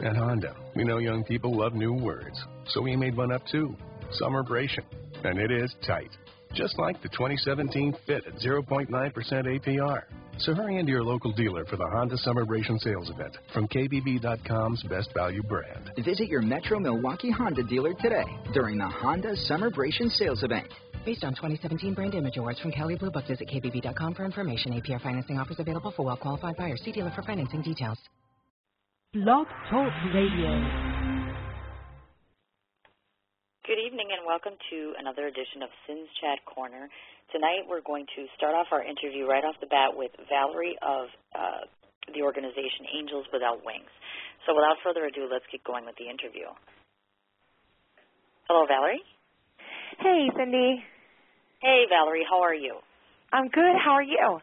At Honda, we know young people love new words, so we made one up too, Summerbration. And it is tight, just like the 2017 Fit at 0.9% APR. So hurry into your local dealer for the Honda Summerbration sales event from KBB.com's best value brand. Visit your Metro Milwaukee Honda dealer today during the Honda Summerbration sales event. Based on 2017 Brand Image Awards from Kelley Blue Book, visit KBB.com for information. APR financing offers available for well-qualified buyers. See dealer for financing details. Blog Talk Radio. Good evening and welcome to another edition of Sin's Chat Corner. Tonight we're going to start off our interview right off the bat with Valerie of the organization Angels Without Wings. So without further ado, let's get going with the interview. Hello, Valerie. Hey, Cindy. Hey, Valerie. How are you? I'm good. How are you?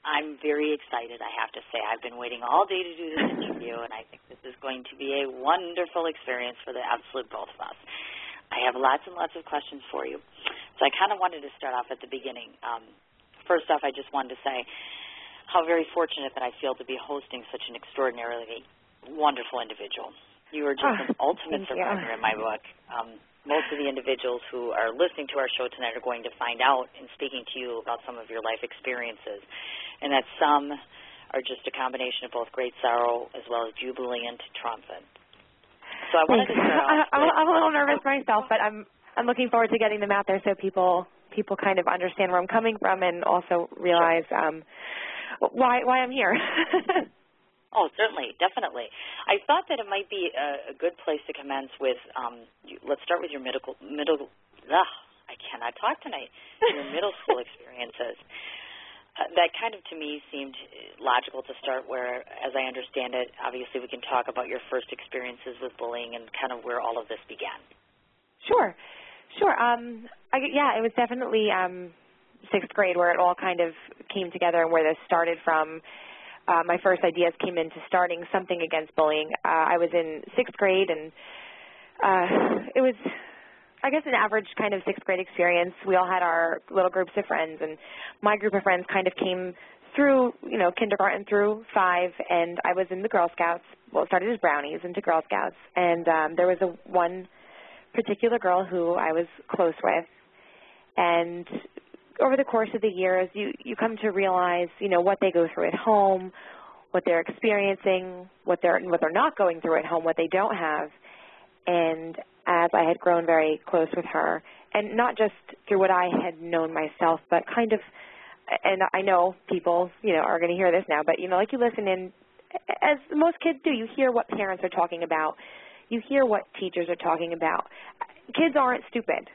I'm very excited, I have to say. I've been waiting all day to do this interview, and I think this is going to be a wonderful experience for the absolute both of us. I have lots and lots of questions for you. So I kind of wanted to start off at the beginning. First off, I just wanted to say how very fortunate that I feel to be hosting such an extraordinarily wonderful individual. You are just an ultimate survivor in my book. Most of the individuals who are listening to our show tonight are going to find out in speaking to you about some of your life experiences, and that some are just a combination of both great sorrow as well as jubilant triumphant. So I wanted to start off I'm a little nervous myself, but I'm looking forward to getting them out there so people kind of understand where I'm coming from and also realize why I'm here. Oh, certainly, definitely. I thought that it might be a good place to commence with, let's start with your I cannot talk tonight, your middle school experiences. That kind of, to me, seemed logical to start where, as I understand it, obviously we can talk about your first experiences with bullying and kind of where all of this began. Sure. It was definitely sixth grade where it all kind of came together and where this started from. My first ideas came into starting something against bullying. I was in sixth grade, and it was, I guess, an average kind of sixth grade experience. We all had our little groups of friends, and my group of friends kind of came through, kindergarten through 5, and I was in the Girl Scouts. Well, it started as Brownies into Girl Scouts, and there was one particular girl who I was close with, and over the course of the years, you come to realize, what they go through at home, what they're experiencing, what they're not going through at home, what they don't have. And as I had grown very close with her, and not just through what I had known myself, but kind of, and I know people, are going to hear this now, but, like you listen in, as most kids do, you hear what parents are talking about. You hear what teachers are talking about. Kids aren't stupid.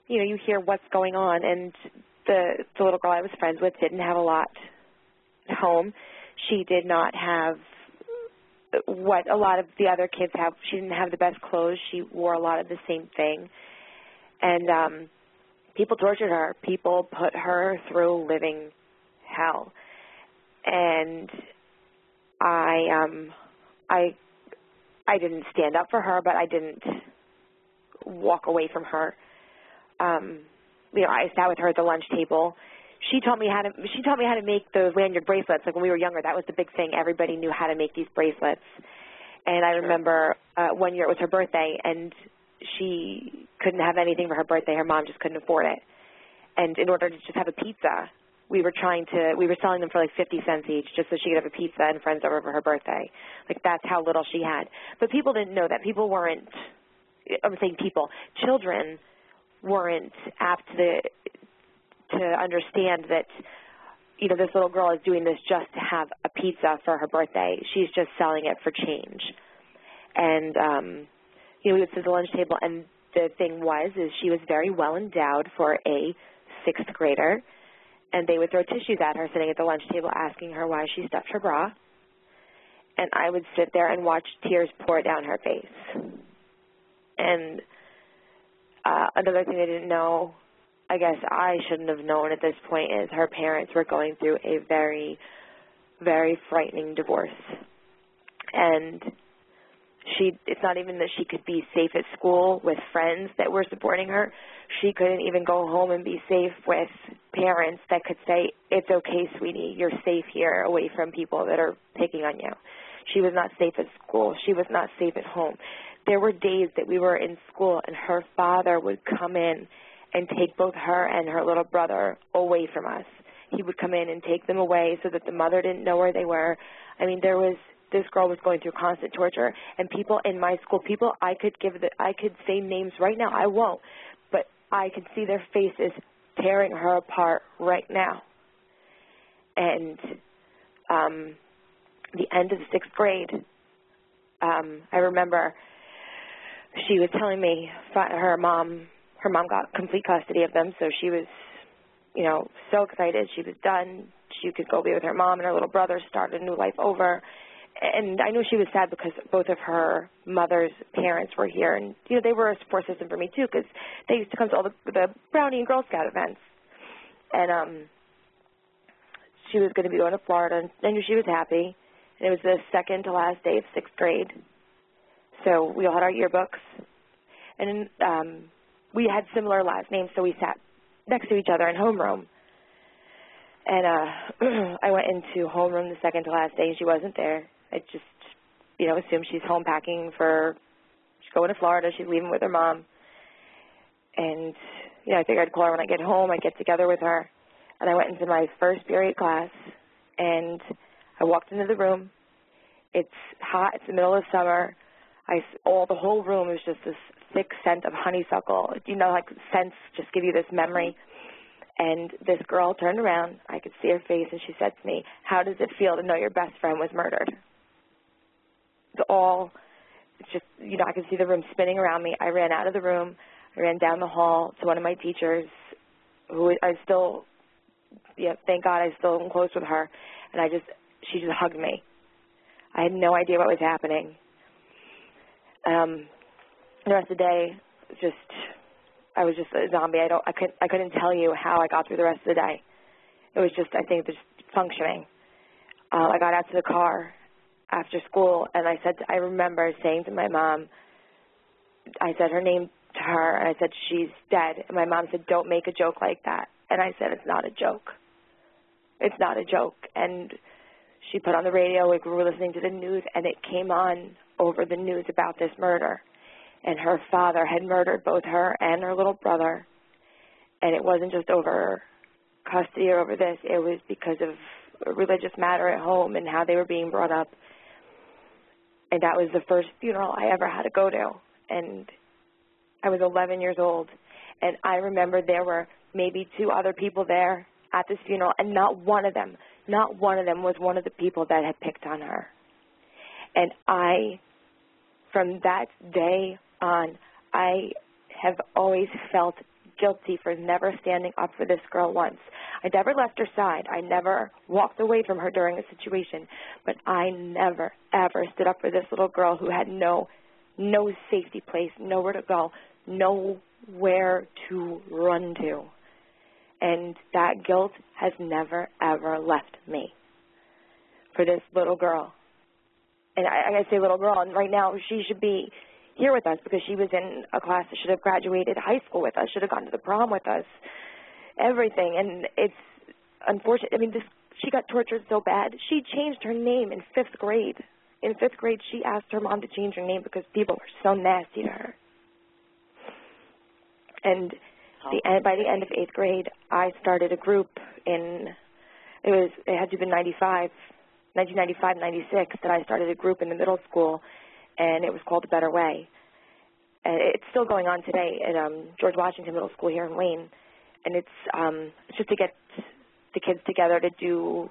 You hear what's going on, and the little girl I was friends with didn't have a lot at home. She did not have what a lot of the other kids have. She didn't have the best clothes. She wore a lot of the same thing. And people tortured her. People put her through living hell. And I didn't stand up for her, but I didn't walk away from her. I sat with her at the lunch table. She taught me how to make those lanyard bracelets. Like when we were younger, that was the big thing. Everybody knew how to make these bracelets. And I remember one year it was her birthday, and she couldn't have anything for her birthday. Her mom just couldn't afford it. And in order to just have a pizza, we were selling them for like 50 cents each just so she could have a pizza and friends over for her birthday. Like that's how little she had. But people didn't know that. Children weren't apt to understand that, this little girl is doing this just to have a pizza for her birthday. She's just selling it for change. And, we would sit at the lunch table, and the thing is she was very well endowed for a sixth grader, and they would throw tissues at her sitting at the lunch table asking her why she stuffed her bra. And I would sit there and watch tears pour down her face. And another thing I didn't know, I guess I shouldn't have known at this point, is her parents were going through a very, very frightening divorce. And it's not even that she could be safe at school with friends that were supporting her. She couldn't even go home and be safe with parents that could say, it's okay, sweetie, you're safe here away from people that are picking on you. She was not safe at school. She was not safe at home. There were days that we were in school and her father would come in and take both her and her little brother away from us. He would come in and take them away so that the mother didn't know where they were. I mean, this girl was going through constant torture, and people in my school, I could say names right now. I won't, but I could see their faces tearing her apart right now. And the end of the 6th grade, I remember she was telling me her mom got complete custody of them, so she was, so excited. She was done. She could go be with her mom and her little brother, start a new life over. And I knew she was sad because both of her mother's parents were here, and they were a support system for me too, because they used to come to all the Brownie and Girl Scout events. And she was going to be going to Florida, and I knew she was happy. And it was the second to last day of 6th grade, so we all had our yearbooks, and we had similar last names, so we sat next to each other in homeroom. And I went into homeroom the second to last day, and she wasn't there. I just, assumed she's home packing she's going to Florida. She's leaving with her mom. And, I figured I'd call her when I get home. I'd get together with her. And I went into my first period class, and I walked into the room. It's hot. It's the middle of summer. The whole room is just this thick scent of honeysuckle. Like scents just give you this memory. And this girl turned around. I could see her face, and she said to me, "How does it feel to know your best friend was murdered?" I could see the room spinning around me. I ran out of the room. I ran down the hall to one of my teachers, who I still, thank God I still am close with her. And she just hugged me. I had no idea what was happening. The rest of the day, I was just a zombie. I couldn't tell you how I got through the rest of the day. It was just, I think, just functioning. I got out to the car after school, and I remember saying to my mom, I said her name to her, and I said, "She's dead." And my mom said, "Don't make a joke like that." And I said, "It's not a joke. It's not a joke." And she put on the radio. We were listening to the news, and it came on over the news about this murder. And her father had murdered both her and her little brother. And it wasn't just over custody or over this. It was because of a religious matter at home and how they were being brought up. And that was the first funeral I ever had to go to. And I was 11 years old. And I remember there were maybe 2 other people there at this funeral, and not one of them was one of the people that had picked on her. And from that day on, I have always felt guilty for never standing up for this girl once. I never left her side. I never walked away from her during a situation, but I never, ever stood up for this little girl who had no safety place, nowhere to go, nowhere to run to. And that guilt has never, ever left me for this little girl. And I say little girl, and right now she should be here with us because she was in a class that should have graduated high school with us, should have gone to the prom with us, everything. And it's unfortunate. I mean, she got tortured so bad. She changed her name in 5th grade. In 5th grade, she asked her mom to change her name because people were so nasty to her. And by the end of 8th grade, I started a group it had to have been 1995, 96, that I started a group in the middle school, and it was called The Better Way. And it's still going on today at George Washington Middle School here in Wayne. And it's just to get the kids together to do,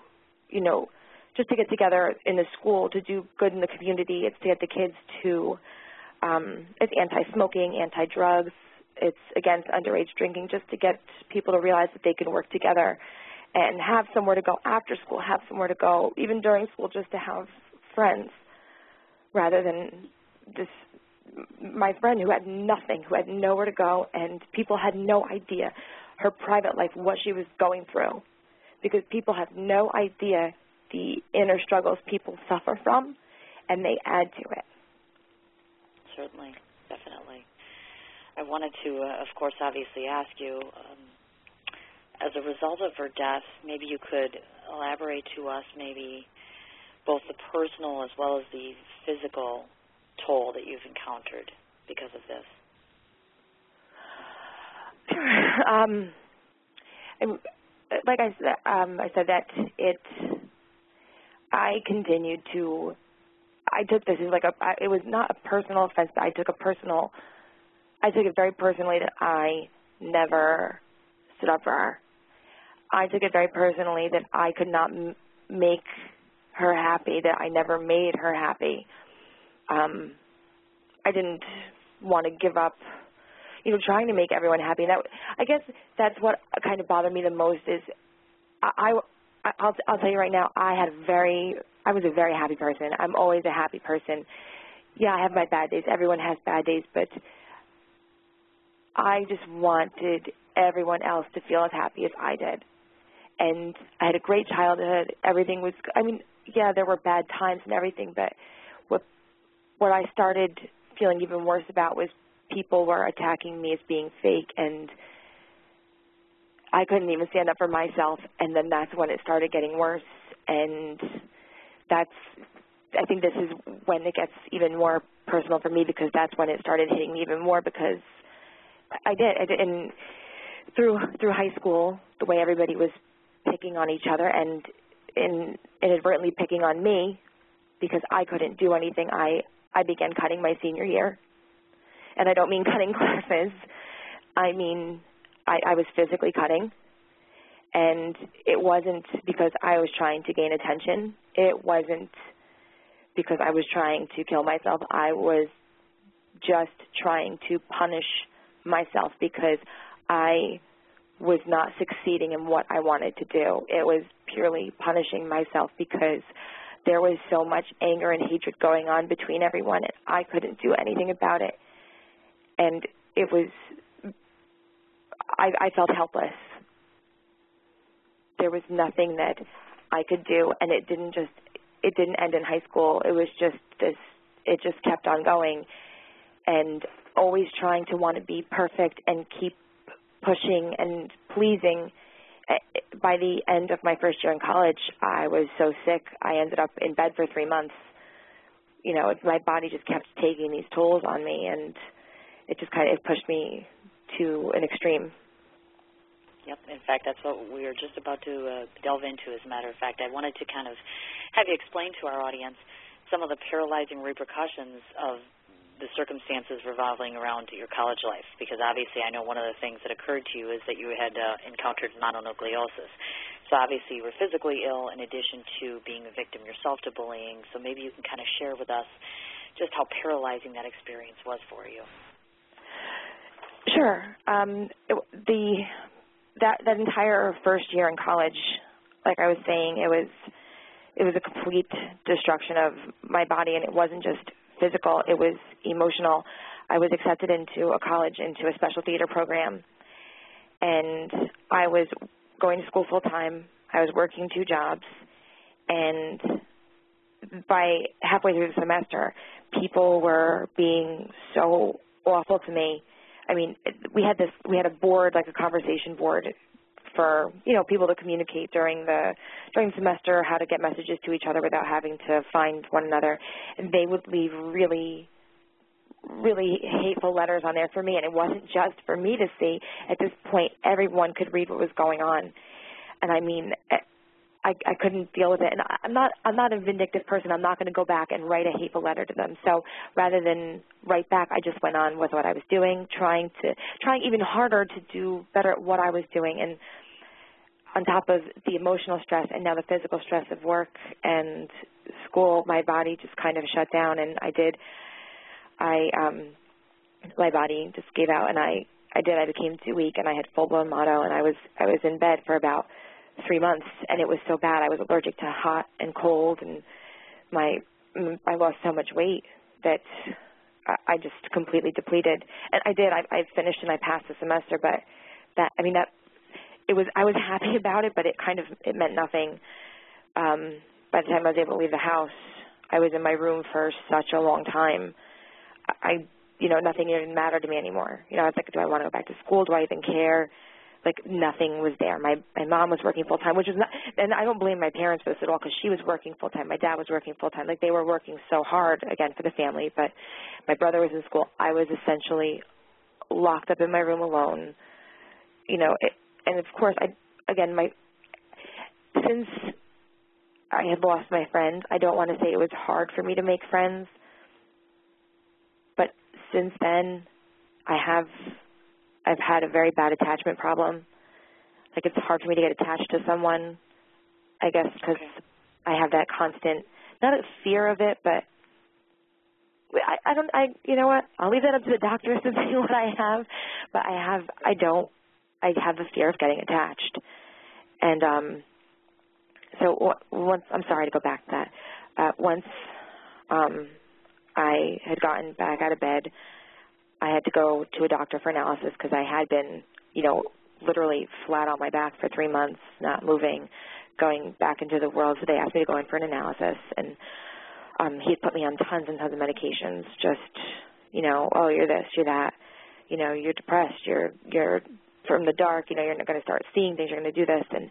just to get together in the school to do good in the community. It's to get the kids to, it's anti-smoking, anti-drugs. It's against underage drinking, just to get people to realize that they can work together and have somewhere to go after school, have somewhere to go, even during school, just to have friends, rather than my friend who had nothing, who had nowhere to go, and people had no idea her private life, what she was going through, because people have no idea the inner struggles people suffer from, and they add to it. Certainly, definitely. I wanted to, of course, obviously ask you, as a result of her death, maybe you could elaborate to us maybe both the personal as well as the physical toll that you've encountered because of this? Like I said that I continued to. I took this as like it was not a personal offense, but I took it very personally that I never stood up for her. I took it very personally that I could not make her happy, that I never made her happy. I didn't want to give up, trying to make everyone happy. And I guess that's what kind of bothered me the most is I'll tell you right now, I was a very happy person. I'm always a happy person. Yeah, I have my bad days. Everyone has bad days, but I just wanted everyone else to feel as happy as I did. And I had a great childhood. Everything was, yeah, there were bad times and everything, but what I started feeling even worse about was people were attacking me as being fake, and I couldn't even stand up for myself, and then that's when it started getting worse. And I think this is when it gets even more personal for me, because that's when it started hitting me even more, because I did, and through high school, the way everybody was picking on each other and inadvertently picking on me because I couldn't do anything, I began cutting my senior year. And I don't mean cutting classes. I mean I was physically cutting. And it wasn't because I was trying to gain attention. It wasn't because I was trying to kill myself. I was just trying to punish myself because I was not succeeding in what I wanted to do. It was purely punishing myself because there was so much anger and hatred going on between everyone, and I couldn't do anything about it. And it was, I felt helpless. There was nothing that I could do, and it didn't end in high school. It was just this, it just kept on going, and always trying to want to be perfect and keep pushing and pleasing. By the end of my first year in college, I was so sick, I ended up in bed for 3 months. My body just kept taking these tolls on me, and it just it pushed me to an extreme. Yep. In fact, that's what we were just about to delve into, as a matter of fact. I wanted to kind of have you explain to our audience some of the paralyzing repercussions of the circumstances revolving around your college life, because obviously I know one of the things that occurred to you is that you had encountered mononucleosis. So obviously you were physically ill in addition to being a victim yourself to bullying. So maybe you can kind of share with us just how paralyzing that experience was for you. Sure. That entire first year in college, like I was saying, it was a complete destruction of my body, and it wasn't just physical, it was emotional. I was accepted into a college, into a special theater program, and I was going to school full time. I was working 2 jobs, and by halfway through the semester, people were being so awful to me. I mean, we had a board, like a conversation board for, people to communicate during the semester, how to get messages to each other without having to find one another. And they would leave really, really hateful letters on there for me, and it wasn't just for me to see. At this point, everyone could read what was going on. And I mean, I couldn't deal with it. And I'm not a vindictive person. I'm not going to go back and write a hateful letter to them. So rather than write back, I just went on with what I was doing, trying even harder to do better at what I was doing. And on top of the emotional stress and now the physical stress of work and school, my body just kind of shut down, and my body just gave out, and I became too weak, and I had full-blown mono, and I was in bed for about 3 months, and it was so bad. I was allergic to hot and cold, and I lost so much weight that I just completely depleted. And I finished and I passed the semester, but I was happy about it, but it meant nothing. By the time I was able to leave the house, I was in my room for such a long time. Nothing even mattered to me anymore. I was like, do I want to go back to school? Do I even care? like nothing was there. My mom was working full time, which was not, and I don't blame my parents for this at all because she was working full time. My dad was working full time. Like they were working so hard again for the family. But my brother was in school. I was essentially locked up in my room alone. You know, and of course, since I had lost my friends, I don't want to say it was hard for me to make friends. But since then, I've had a very bad attachment problem. Like it's hard for me to get attached to someone, I guess, because I have that constant, not a fear of it, but you know what? I'll leave that up to the doctors to see what I have, but I have the fear of getting attached. And so once, I'm sorry to go back to that. Once I had gotten back out of bed, I had to go to a doctor for analysis because I had been, you know, literally flat on my back for 3 months, not moving, going back into the world. So they asked me to go in for an analysis, and he had put me on tons and tons of medications, just, you know, oh, you're this, you're that, you know, you're depressed, you're from the dark, you know, you're not going to start seeing things, you're going to do this. And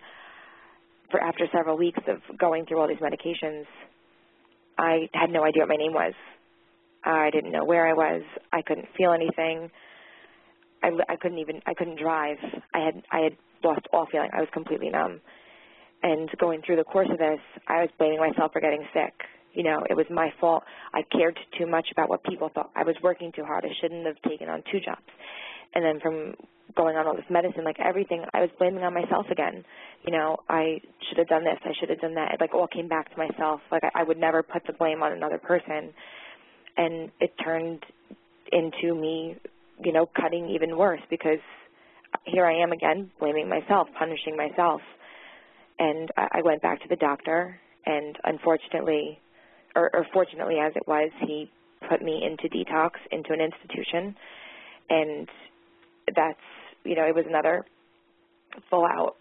after several weeks of going through all these medications, I had no idea what my name was. I didn't know where I was. I couldn't feel anything. I couldn't drive. I had lost all feeling. I was completely numb. And going through the course of this, I was blaming myself for getting sick. You know, it was my fault. I cared too much about what people thought. I was working too hard. I shouldn't have taken on 2 jobs. And then from going on all this medicine, like everything, I was blaming on myself again. You know, I should have done this. I should have done that. It like all came back to myself. Like I would never put the blame on another person. And it turned into me, you know, cutting even worse because here I am again blaming myself, punishing myself. And I went back to the doctor, and unfortunately, or fortunately as it was, he put me into detox, into an institution. And that's, you know, it was another full-out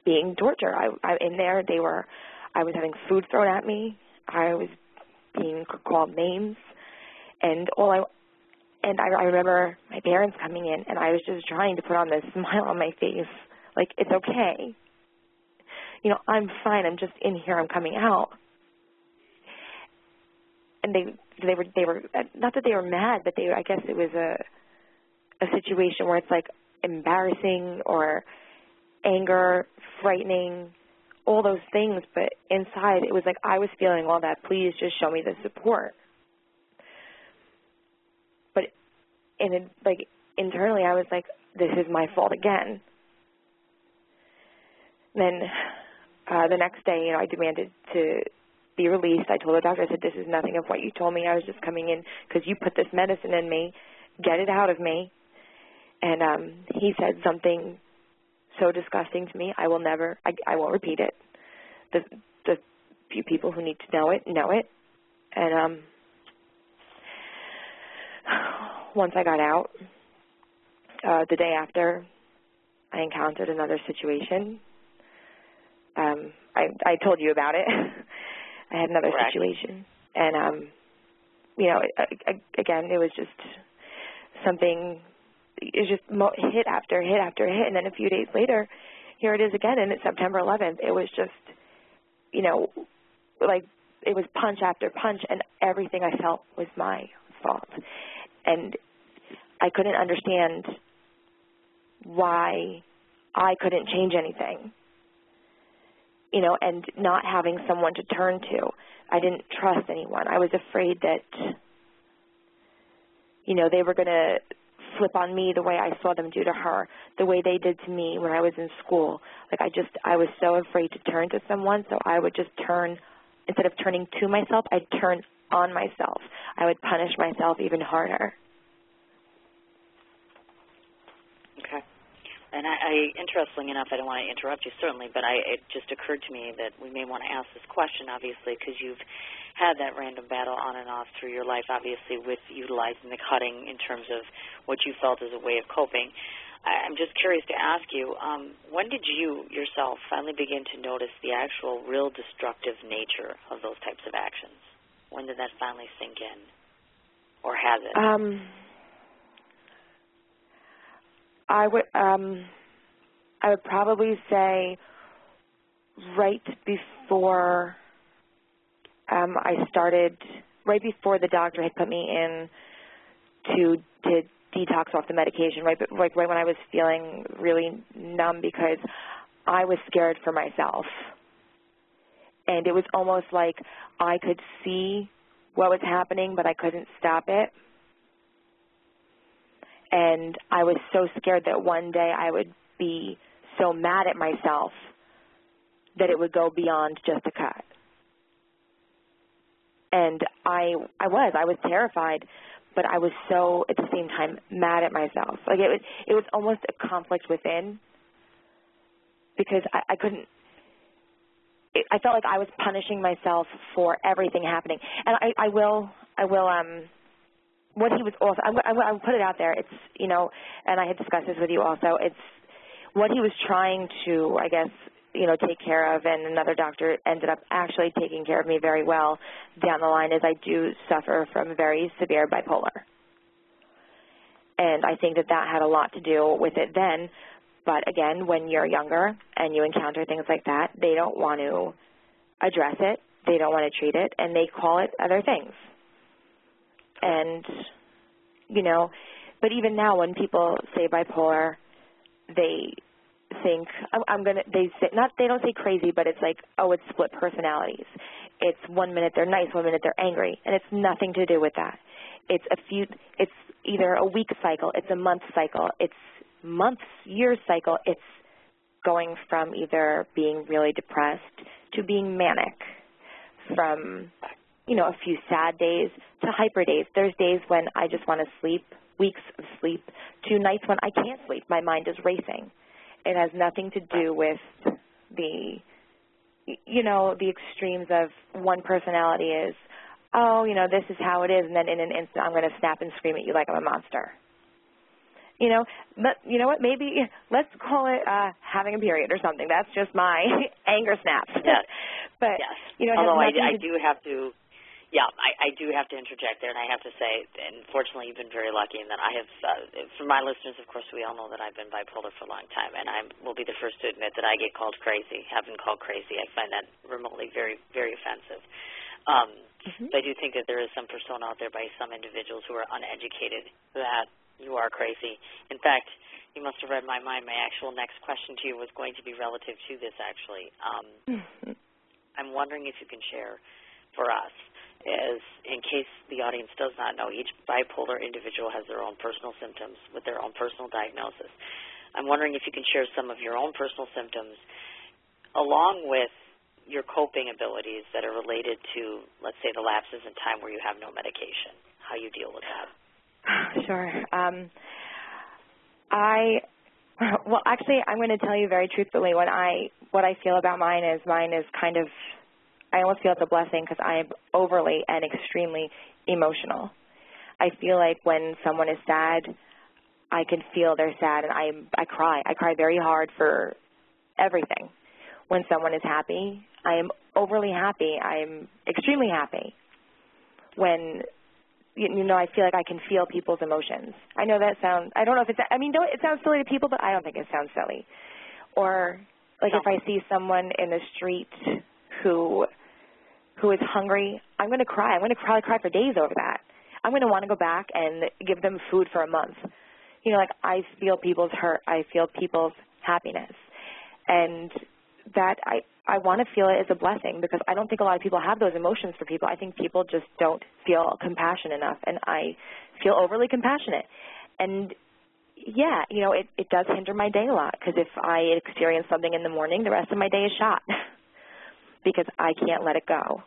being torture. I in there, I was having food thrown at me. I was being called names, and I remember my parents coming in, and I was just trying to put on this smile on my face, like it's okay, you know, I'm fine, I'm just in here, I'm coming out. And they were not that they were mad, but I guess it was a situation where it's like embarrassing or anger, frightening, all those things, but inside it was like I was feeling all that. Please just show me the support. But internally, I was like, this is my fault again. Then the next day, you know, I demanded to be released. I told the doctor, I said, this is nothing of what you told me. I was just coming in because you put this medicine in me. Get it out of me. And he said something so disgusting to me, I won't repeat it. The few people who need to know it. And once I got out, the day after, I encountered another situation. I told you about it. I had another situation. And, you know, again, it was just something. It was just hit after hit after hit, and then a few days later, here it is again, and it's September 11th. It was just, you know, like it was punch after punch, and everything I felt was my fault. And I couldn't understand why I couldn't change anything, you know, and not having someone to turn to. I didn't trust anyone. I was afraid that, you know, they were going to flip on me the way I saw them do to her, the way they did to me when I was in school. Like I was so afraid to turn to someone, so I would just turn, instead of turning to myself, I'd turn on myself. I would punish myself even harder. Okay. And interestingly enough, I don't want to interrupt you, certainly, but it just occurred to me that we may want to ask this question, obviously, because you've had that random battle on and off through your life, obviously, with utilizing the cutting in terms of what you felt as a way of coping. I'm just curious to ask you, when did you yourself finally begin to notice the actual real destructive nature of those types of actions? When did that finally sink in? Or has it? I would probably say right before right before the doctor had put me in to detox off the medication, right when I was feeling really numb because I was scared for myself. And it was almost like I could see what was happening, but I couldn't stop it. And I was so scared that one day I would be so mad at myself that it would go beyond just a cut. And I was terrified, but I was so, at the same time, mad at myself. Like it was almost a conflict within because I couldn't, I felt like I was punishing myself for everything happening. And I will, what he was also, I'll put it out there, it's, you know, and I had discussed this with you also, it's what he was trying to, I guess, you know, take care of, and another doctor ended up actually taking care of me very well down the line, is I do suffer from very severe bipolar. And I think that had a lot to do with it then. But again, when you're younger and you encounter things like that, they don't want to address it, they don't want to treat it, and they call it other things. And, you know, but even now when people say bipolar, they think they don't say crazy, but it's like, oh, it's split personalities. It's 1 minute they're nice, 1 minute they're angry, and it's nothing to do with that. It's either a week cycle, it's a month cycle, it's months, years cycle. It's going from either being really depressed to being manic, from, you know, a few sad days to hyper days. There's days when I just want to sleep, weeks of sleep, to nights when I can't sleep. My mind is racing. It has nothing to do with the extremes of one personality is, oh, you know, this is how it is, and then in an instant I'm going to snap and scream at you like I'm a monster. You know, but you know what, maybe let's call it having a period or something. That's just my anger snaps. Yes. But, yes. You know, although I do have to, I do have to interject there, and I have to say, and fortunately you've been very lucky in that I have, for my listeners, of course, we all know that I've been bipolar for a long time, and I will be the first to admit that I get called crazy, have been called crazy. I find that remotely very, very offensive. But I do think that there is some persona out there by some individuals who are uneducated that you are crazy. In fact, you must have read my mind. My actual next question to you was going to be relative to this, actually. I'm wondering if you can share for us, as in case the audience does not know, each bipolar individual has their own personal symptoms with their own personal diagnosis. I'm wondering if you can share some of your own personal symptoms along with your coping abilities that are related to, let's say, the lapses in time where you have no medication, how you deal with that. Sure. Actually, I'm going to tell you very truthfully what I feel about mine is kind of, I almost feel it's a blessing because I am overly and extremely emotional. I feel like when someone is sad, I can feel they're sad, and I cry. I cry very hard for everything. When someone is happy, I am overly happy. I'm extremely happy. When I feel like I can feel people's emotions. I know that sounds, I don't know if it sounds silly to people, but I don't think it sounds silly. Or, like, if I see someone in the street who is hungry, I'm going to cry. I'm going to probably cry for days over that. I'm going to want to go back and give them food for a month. You know, like, I feel people's hurt. I feel people's happiness. And that I want to feel it as a blessing because I don't think a lot of people have those emotions for people. I think people just don't feel compassion enough, and I feel overly compassionate. And, yeah, you know, it does hinder my day a lot because if I experience something in the morning, the rest of my day is shot because I can't let it go.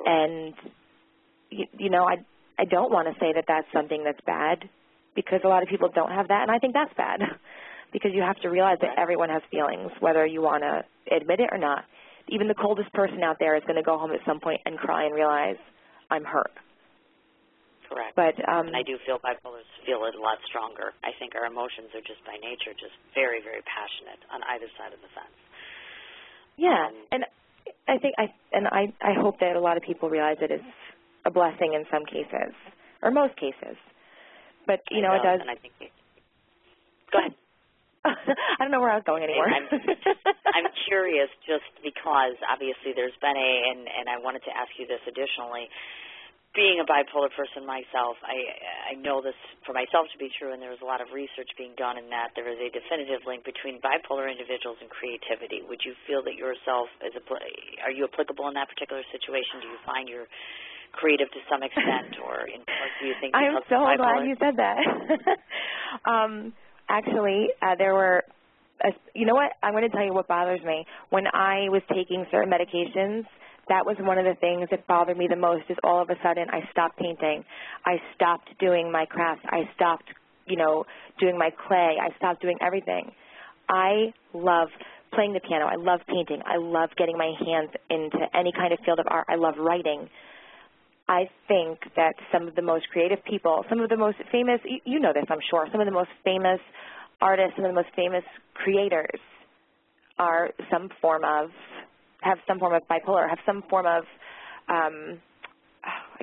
And, you know, I don't want to say that that's something that's bad because a lot of people don't have that, and I think that's bad. Because you have to realize that everyone has feelings, whether you want to admit it or not. Even the coldest person out there is going to go home at some point and cry and realize, I'm hurt. Correct. But and I do feel bipolars feel it a lot stronger. I think our emotions are just by nature just very, very passionate on either side of the fence. Yeah, and I think I hope that a lot of people realize it is a blessing in some cases, or most cases. But, you know, it does. And I think Go ahead. I don't know where I was going anymore. I'm curious just because obviously there's been and I wanted to ask you this additionally. Being a bipolar person myself, I know this for myself to be true, and there was a lot of research being done in that there is a definitive link between bipolar individuals and creativity. Would you feel that yourself are you applicable in that particular situation? Do you find you're creative to some extent, or in part do you think I'm so glad you said that. Actually, there were, you know what? I'm going to tell you what bothers me. When I was taking certain medications, that was one of the things that bothered me the most is all of a sudden I stopped painting. I stopped doing my crafts. I stopped, doing my clay. I stopped doing everything. I love playing the piano. I love painting. I love getting my hands into any kind of field of art. I love writing. I think that some of the most creative people, some of the most famous, you know this, I'm sure, some of the most famous artists, some of the most famous creators are have some form of bipolar, have some form of, I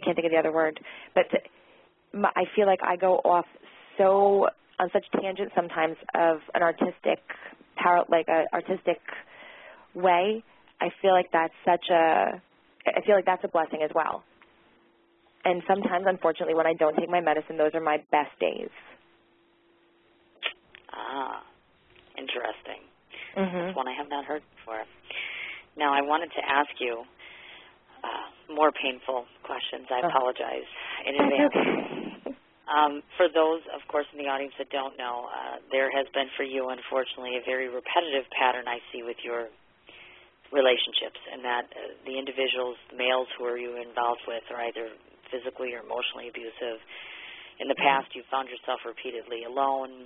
can't think of the other word, but I feel like I go off on such tangents sometimes of an artistic way. I feel like that's a blessing as well. And sometimes, unfortunately, when I don't take my medicine, those are my best days. Ah, interesting. Mm-hmm. That's one I have not heard before. Now, I wanted to ask you more painful questions. I apologize in advance. Okay. For those, of course, in the audience that don't know, there has been for you, unfortunately, a very repetitive pattern I see with your relationships, and that the individuals, the males who are you involved with, are either physically or emotionally abusive. In the past, you found yourself repeatedly alone,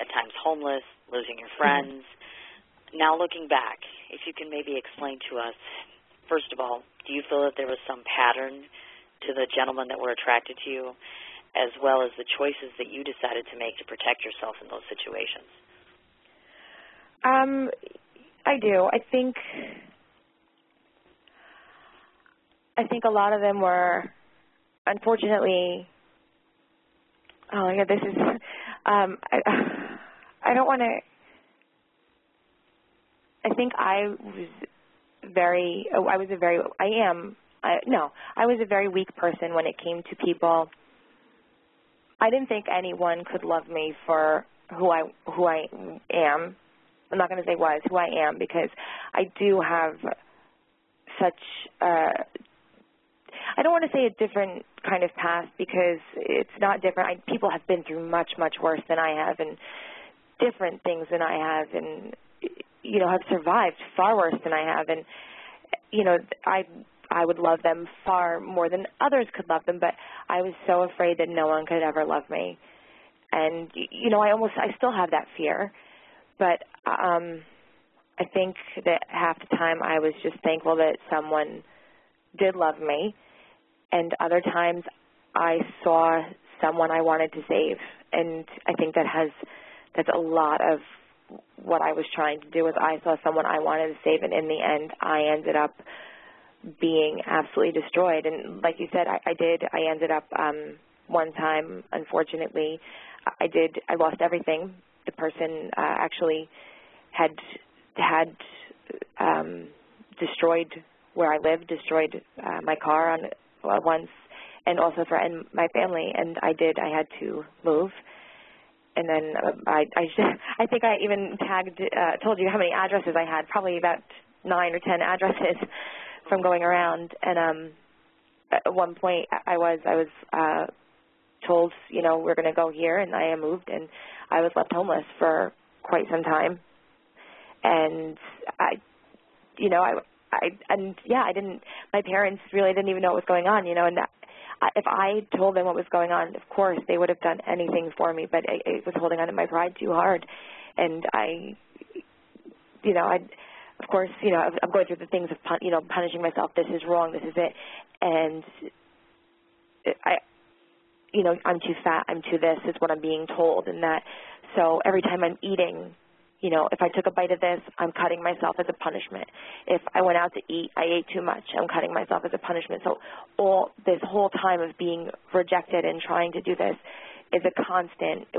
at times homeless, losing your friends. Now looking back, if you can maybe explain to us, first of all, do you feel that there was some pattern to the gentlemen that were attracted to you, as well as the choices that you decided to make to protect yourself in those situations? I do. I think a lot of them were, unfortunately, oh yeah, this is, I don't want to, I think I was a very weak person when it came to people. I didn't think anyone could love me for who I am. I'm not going to say was, who I am, because I do have such, I don't want to say a different kind of past, because it's not different. People have been through much, much worse than I have, and different things than I have, and, have survived far worse than I have. And, I would love them far more than others could love them, but I was so afraid that no one could ever love me. And, I still have that fear. But I think that half the time I was just thankful that someone did love me, and other times I saw someone I wanted to save. And I think that's a lot of what I was trying to do. Was I saw someone I wanted to save, and in the end I ended up being absolutely destroyed. And like you said, I ended up one time, unfortunately, I lost everything. The person actually had destroyed where I lived, destroyed my car once, and also threatened my family. And I had to move. And then I think I even told you how many addresses I had, probably about 9 or 10 addresses from going around. And at one point I was told, we're going to go here, and I moved, and I was left homeless for quite some time. And my parents really didn't even know what was going on, and if I told them what was going on, of course they would have done anything for me, but it was holding on to my pride too hard. And of course, I'm going through the things of, punishing myself. This is wrong. This is it. And I'm too fat. I'm too this is what I'm being told. And that, so every time I'm eating, if I took a bite of this, I'm cutting myself as a punishment. If I went out to eat, I ate too much, I'm cutting myself as a punishment. So all this whole time of being rejected and trying to do this, it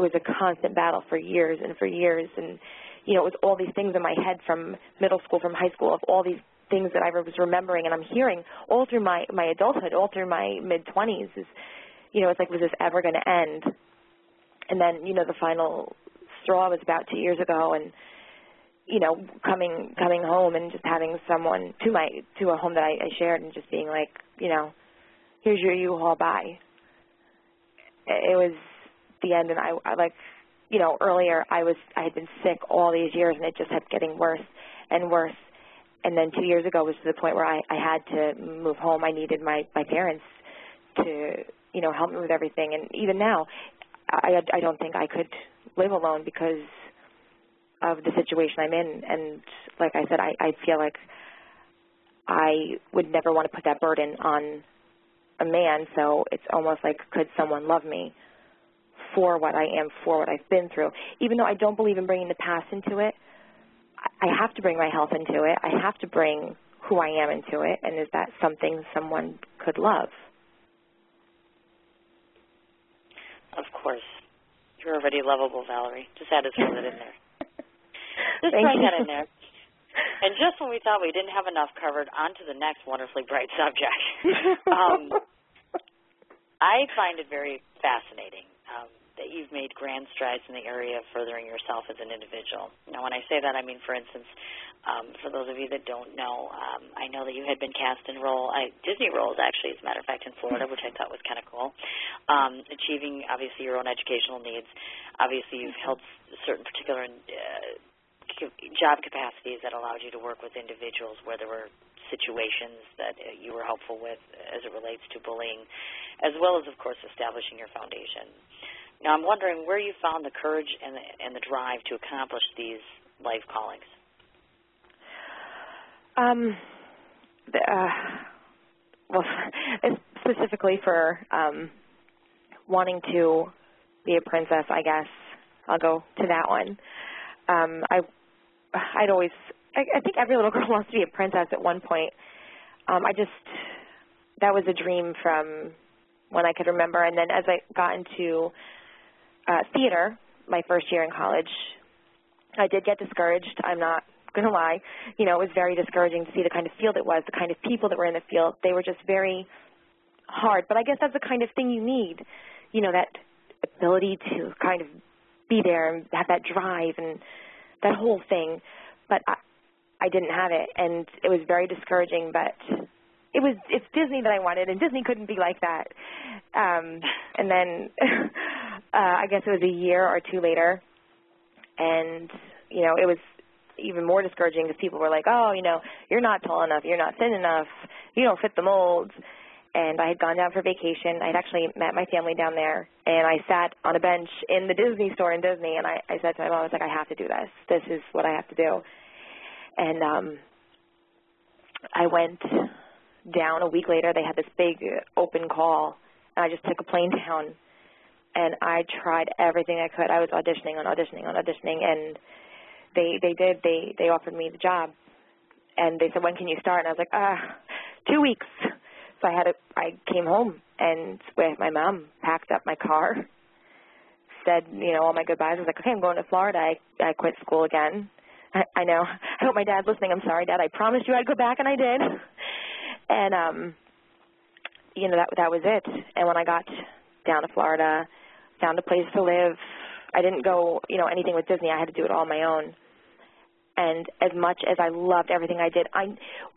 was a constant battle for years and for years. And, you know, it was all these things in my head from middle school, from high school, of all these things that I was remembering and I'm hearing all through my adulthood, all through my mid-20s is, you know, it's like, was this ever going to end? And then, you know, the final straw was about 2 years ago, and, you know, coming home and just having someone to a home that I shared and just being like, you know, here's your U-Haul, bye. It was the end, and I like, you know, earlier I had been sick all these years, and it just kept getting worse and worse. And then 2 years ago was to the point where I had to move home. I needed my parents to, you know, help me with everything. And even now, I don't think I could live alone because of the situation I'm in. And like I said, I feel like I would never want to put that burden on a man. So it's almost like, could someone love me for what I am, for what I've been through? Even though I don't believe in bringing the past into it, I have to bring my health into it. I have to bring who I am into it. And is that something someone could love? Of course. You're already lovable, Valerie. Just had to throw that in there. Just Thank throwing you. that in there. And just when we thought we didn't have enough covered, on to the next wonderfully bright subject. I find it very fascinating that you've made grand strides in the area of furthering yourself as an individual. Now, when I say that, I mean, for instance, for those of you that don't know, I know that you had been cast in Disney roles, actually, as a matter of fact, in Florida, which I thought was kind of cool. Achieving, obviously, your own educational needs. Obviously, you've held certain particular job capacities that allowed you to work with individuals where there were situations that you were helpful with as it relates to bullying, as well as, of course, establishing your foundation. Now, I'm wondering where you found the courage and the drive to accomplish these life callings. Well, specifically for wanting to be a princess, I guess I'll go to that one. I think every little girl wants to be a princess at one point. That was a dream from when I could remember. And then as I got into theater, my first year in college, I did get discouraged. I'm not going to lie. You know, it was very discouraging to see the kind of field it was, the kind of people that were in the field. They were just very hard. But I guess that's the kind of thing you need, you know, that ability to kind of be there and have that drive and that whole thing. But I didn't have it, and it was very discouraging. But it's Disney that I wanted, and Disney couldn't be like that. And then I guess it was a year or two later, and, you know, it was even more discouraging because people were like, oh, you know, you're not tall enough, you're not thin enough, you don't fit the molds. And I had gone down for vacation. I'd actually met my family down there, and I sat on a bench in the Disney store in Disney, and I said to my mom, I was like, I have to do this. This is what I have to do. And I went down a week later. They had this big open call, and I just took a plane down, and I tried everything I could. I was auditioning, and they offered me the job. And they said, when can you start? And I was like, 2 weeks. So I came home and with my mom, packed up my car, said, you know, all my goodbyes. I was like, okay, I'm going to Florida. I quit school again. I know. I hope my dad's listening. I'm sorry, Dad. I promised you I'd go back, and I did. And, you know, that was it. And when I got down to Florida, found a place to live, I didn't go, you know, anything with Disney. I had to do it all on my own. And as much as I loved everything I did,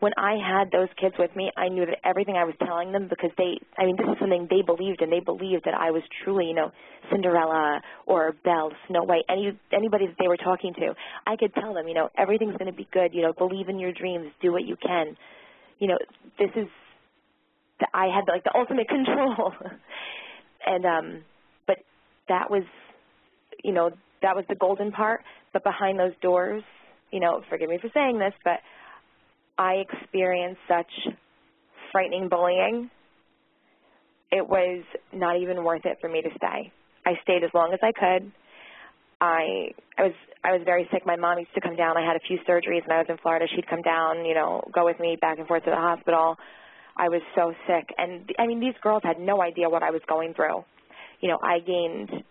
when I had those kids with me, I knew that everything I was telling them, because this is something they believed in. They believed that I was truly, you know, Cinderella or Belle, Snow White, anybody that they were talking to. I could tell them, you know, everything's going to be good. You know, believe in your dreams. Do what you can. You know, I had like the ultimate control. And, but that was, you know, that was the golden part. But behind those doors, you know, forgive me for saying this, but I experienced such frightening bullying. It was not even worth it for me to stay. I stayed as long as I could. I was very sick. My mom used to come down. I had a few surgeries, and I was in Florida. She'd come down, you know, go with me back and forth to the hospital. I was so sick. And, I mean, these girls had no idea what I was going through. You know, I gained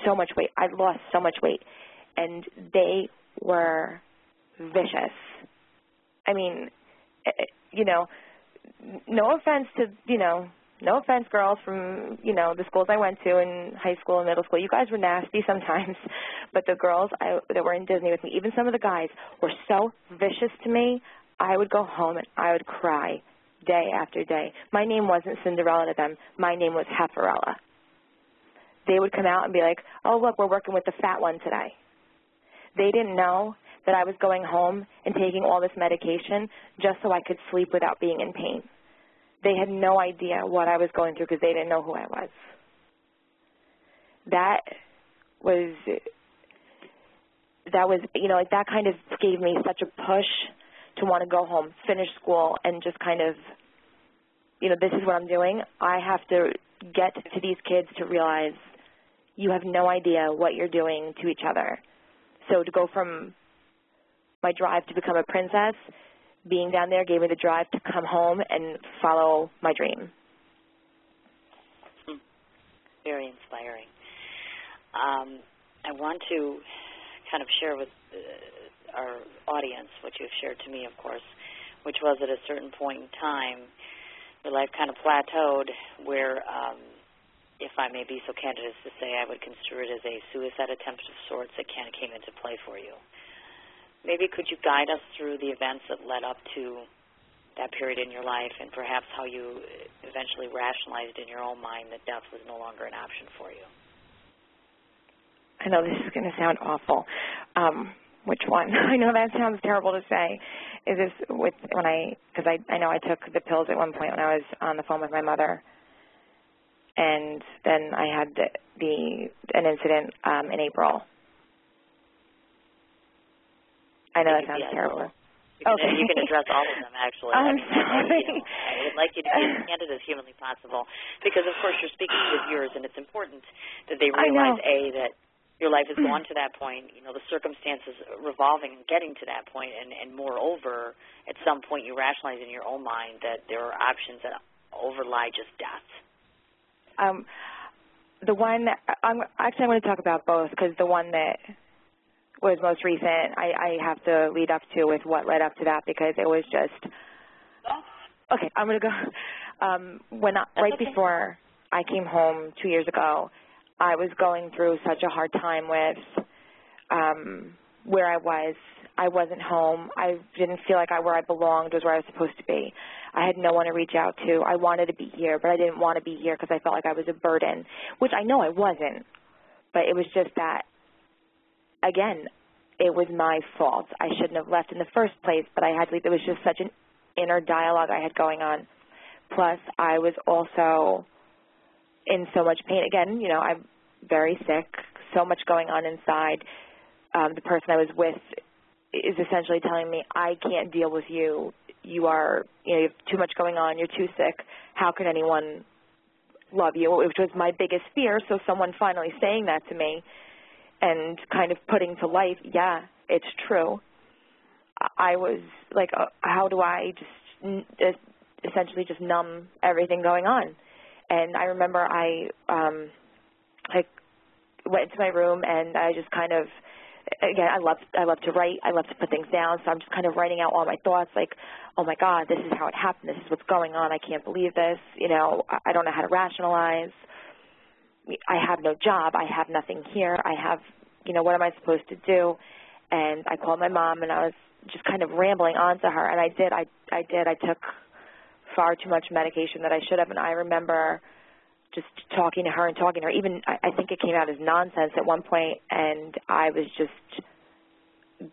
so much weight. I'd lost so much weight. And they were vicious. I mean, you know, no offense to, you know, no offense, girls from, you know, the schools I went to in high school and middle school. You guys were nasty sometimes. But the girls that were in Disney with me, even some of the guys, were so vicious to me, I would go home and I would cry day after day. My name wasn't Cinderella to them. My name was Heiferella. They would come out and be like, oh, look, we're working with the fat one today. They didn't know that I was going home and taking all this medication just so I could sleep without being in pain. They had no idea what I was going through because they didn't know who I was. That was, you know, like that kind of gave me such a push to want to go home, finish school, and just kind of, you know, this is what I'm doing. I have to get to these kids to realize you have no idea what you're doing to each other. So to go from my drive to become a princess, being down there gave me the drive to come home and follow my dream. Very inspiring. I want to kind of share with our audience what you've shared to me, of course, which was at a certain point in time, your life kind of plateaued where, if I may be so candid as to say, I would consider it as a suicide attempt of sorts that kind of came into play for you. Maybe could you guide us through the events that led up to that period in your life and perhaps how you eventually rationalized in your own mind that death was no longer an option for you? I know this is going to sound awful. Which one? I know that sounds terrible to say. Is this because I know I took the pills at one point when I was on the phone with my mother, and then I had an incident in April. I know that sounds terrible. You can address all of them, actually. I'm sorry. I would like you to be as candid as humanly possible because, of course, you're speaking with yours, and it's important that they realize, A, that your life has gone to that point, you know, the circumstances revolving and getting to that point, and moreover, at some point you rationalize in your own mind that there are options that overlie just death. The one, I'm going to talk about both because the one that was most recent, I have to lead up to with what led up to that because it was just, okay, I'm going to go, right before I came home 2 years ago, I was going through such a hard time with where I was. I wasn't home. I didn't feel like where I belonged was where I was supposed to be. I had no one to reach out to. I wanted to be here, but I didn't want to be here because I felt like I was a burden, which I know I wasn't, but it was just that, again, it was my fault. I shouldn't have left in the first place, but I had to leave. It was just such an inner dialogue I had going on. Plus, I was also in so much pain. Again, you know, I'm very sick, so much going on inside. The person I was with is essentially telling me, I can't deal with you. You have too much going on. You're too sick. How can anyone love you? Which was my biggest fear. So someone finally saying that to me and kind of putting to life, yeah, it's true. I was like, how do I just essentially just numb everything going on? And I remember I went into my room and I just kind of, again, I love to write. I love to put things down. So I'm just kind of writing out all my thoughts like, oh, my God, this is how it happened. This is what's going on. I can't believe this. You know, I don't know how to rationalize. I have no job. I have nothing here. I have, you know, what am I supposed to do? And I called my mom and I was just kind of rambling on to her. And I did. I took far too much medication that I should have. And I remember just talking to her. Even I think it came out as nonsense at one point, and I was just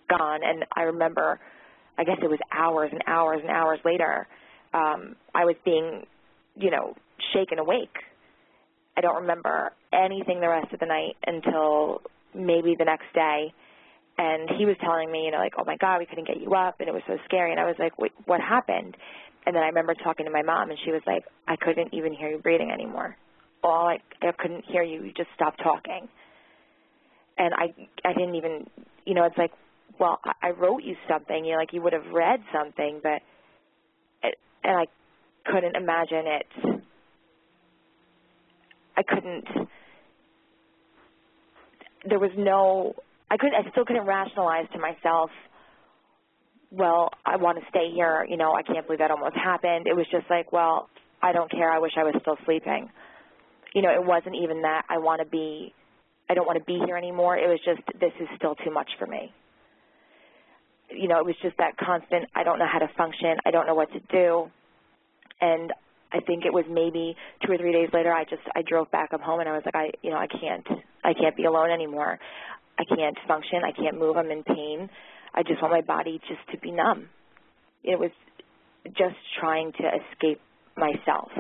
gone. And I remember, I guess it was hours and hours and hours later, I was being, you know, shaken awake. I don't remember anything the rest of the night until maybe the next day. And he was telling me, you know, like, oh, my God, we couldn't get you up, and it was so scary. And I was like, wait, what happened? And then I remember talking to my mom, and she was like, I couldn't even hear you breathing anymore. I couldn't hear you. You just stopped talking. And I didn't even, you know, it's like, well, I wrote you something. You know, like you would have read something, but, and I couldn't imagine it. I couldn't there was I still couldn't rationalize to myself, well, I want to stay here. You know, I can't believe that almost happened. It was just like, well, I don't care. I wish I was still sleeping. You know, it wasn't even that I don't want to be here anymore. It was just, this is still too much for me. You know, it was just that constant, I don't know how to function. I don't know what to do. And I think it was maybe 2 or 3 days later, I drove back up home and I was like, I can't be alone anymore. I can't function. I can't move. I'm in pain. I just want my body just to be numb. It was just trying to escape myself.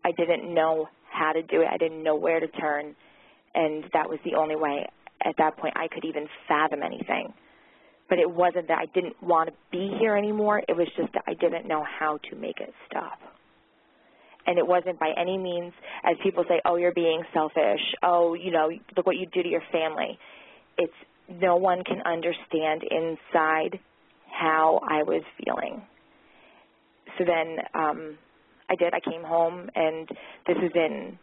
I didn't know how to do it. I didn't know where to turn. And that was the only way at that point I could even fathom anything. But it wasn't that I didn't want to be here anymore. It was just that I didn't know how to make it stop. And it wasn't by any means, as people say, oh, you're being selfish. Oh, you know, look what you do to your family. It's no one can understand inside how I was feeling. So then I came home, and this was in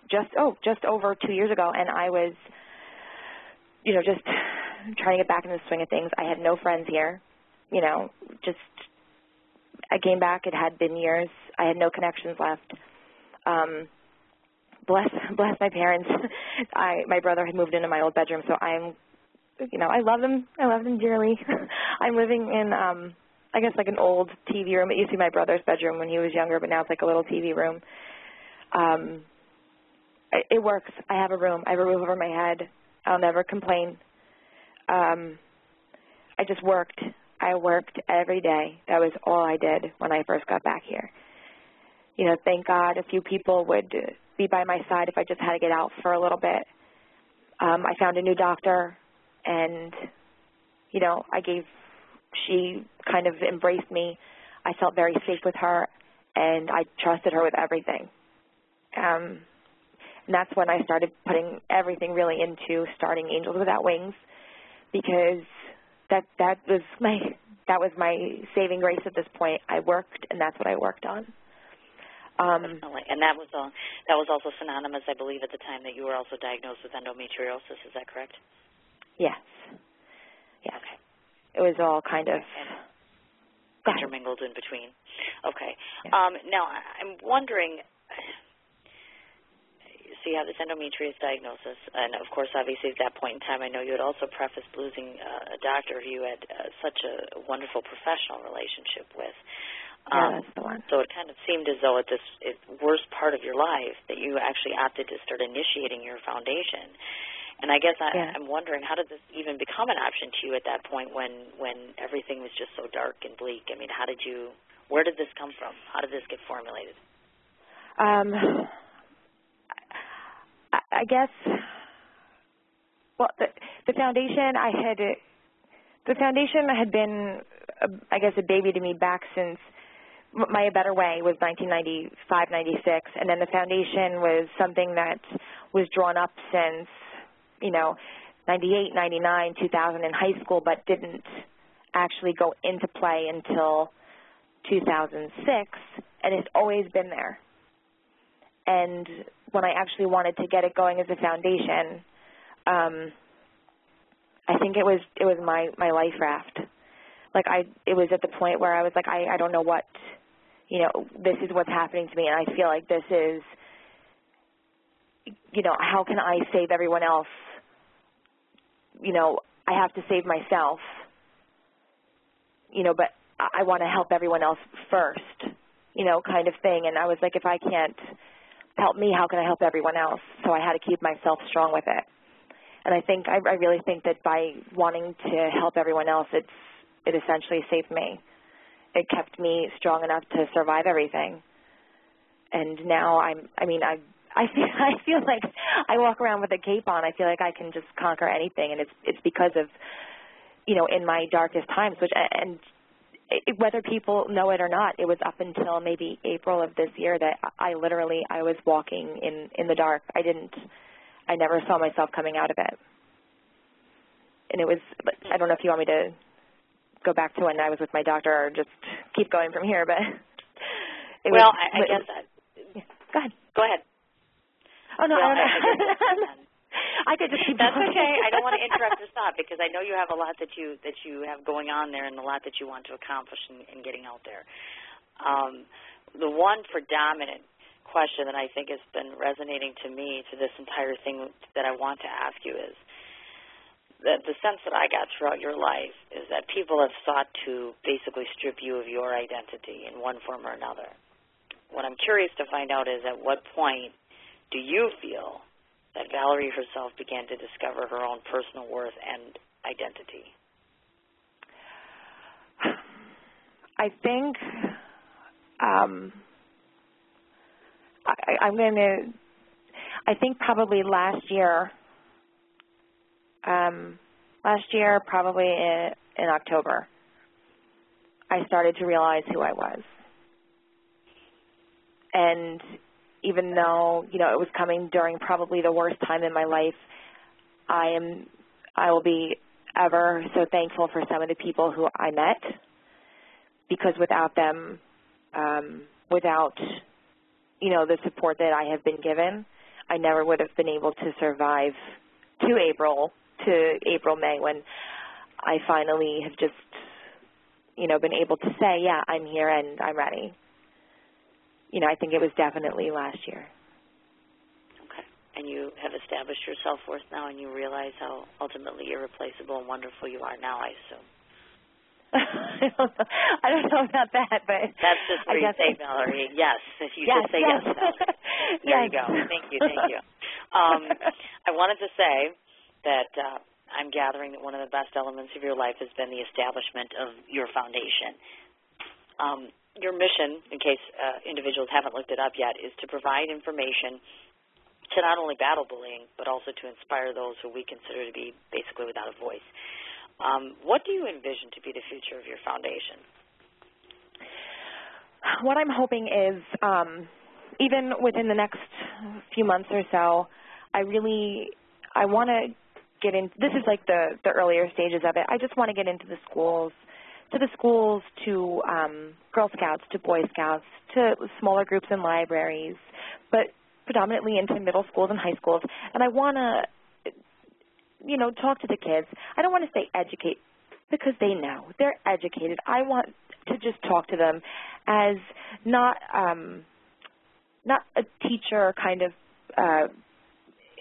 just over 2 years ago, and I was, you know, just trying to get back in the swing of things. I had no friends here, you know, I came back. It had been years. I had no connections left. Bless my parents. My brother had moved into my old bedroom, so I love them. I love them dearly. I'm living in, I guess, like an old TV room. It used to be my brother's bedroom when he was younger, but now it's like a little TV room. It works. I have a room. I have a roof over my head. I'll never complain. I just worked. I worked every day. That was all I did when I first got back here. You know, thank God a few people would be by my side if I just had to get out for a little bit. I found a new doctor, and, you know, she kind of embraced me. I felt very safe with her, and I trusted her with everything. And that's when I started putting everything really into starting Angels Without Wings, because that was my saving grace at this point. I worked, and that's what I worked on. Definitely. And that was also synonymous, I believe, at the time that you were also diagnosed with endometriosis. Is that correct? Yes. Yes. Okay. It was all kind of intermingled in between. Okay. Yeah. Now, I'm wondering, so you have this endometriosis diagnosis, and, of course, obviously at that point in time, I know you had also prefaced losing a doctor who you had such a wonderful professional relationship with. Yeah, that's the one. So it kind of seemed as though at this worst part of your life that you actually opted to start initiating your foundation. And I guess I'm wondering, how did this even become an option to you at that point when everything was just so dark and bleak? I mean, where did this come from? How did this get formulated? I guess, well, the foundation had been, I guess, a baby to me back since My Better Way was 1995, 96, and then the foundation was something that was drawn up since, you know, 98, 99, 2000 in high school, but didn't actually go into play until 2006, and it's always been there. And when I actually wanted to get it going as a foundation, I think it was my life raft. Like it was at the point where I was like, I don't know what, you know, this is what's happening to me, and I feel like this is, you know, how can I save everyone else? You know, I have to save myself, you know, but I want to help everyone else first, you know, kind of thing. And I was like, if I can't help me, how can I help everyone else? So I had to keep myself strong with it. And I really think that by wanting to help everyone else, it essentially saved me. It kept me strong enough to survive everything. And now I feel like I walk around with a cape on. I feel like I can just conquer anything, and it's because of, you know, in my darkest times, whether people know it or not, it was up until maybe April of this year that I was walking in the dark. I never saw myself coming out of it. And it was, I don't know if you want me to go back to when I was with my doctor or just keep going from here, but I guess that. Go ahead. Go ahead. Oh, no, well, I don't know. I could just keep That's going. okay. I don't want to interrupt your thought because I know you have a lot that you have going on there and a lot that you want to accomplish in getting out there. The one predominant question that I think has been resonating to me to this entire thing that I want to ask you is that the sense that I got throughout your life is that people have sought to basically strip you of your identity in one form or another. What I'm curious to find out is at what point do you feel that Valerie herself began to discover her own personal worth and identity? I think I think probably last year, probably in October, I started to realize who I was. And even though, it was coming during probably the worst time in my life, I will be ever so thankful for some of the people who I met, because without them, without the support that I have been given, I never would have been able to survive to April, May, when I finally have just, been able to say, yeah, I'm here and I'm ready. I think it was definitely last year. Okay. And you have established your self-worth now, and you realize how ultimately irreplaceable and wonderful you are now, I assume. I don't know about that, but that's just where you say, Valerie. Yes, if you just say yes, Valerie. There you go. Thank you. I wanted to say that I'm gathering that one of the best elements of your life has been the establishment of your foundation. Your mission, in case individuals haven't looked it up yet, is to provide information to not only battle bullying, but also to inspire those who we consider to be basically without a voice. What do you envision to be the future of your foundation? What I'm hoping is, even within the next few months or so, I want to get in. This is like the earlier stages of it. I just want to get into the schools, to Girl Scouts, to Boy Scouts, to smaller groups in libraries, but predominantly into middle schools and high schools. And I want to, talk to the kids. I don't want to say educate, because they know. They're educated. I want to just talk to them as not a teacher kind of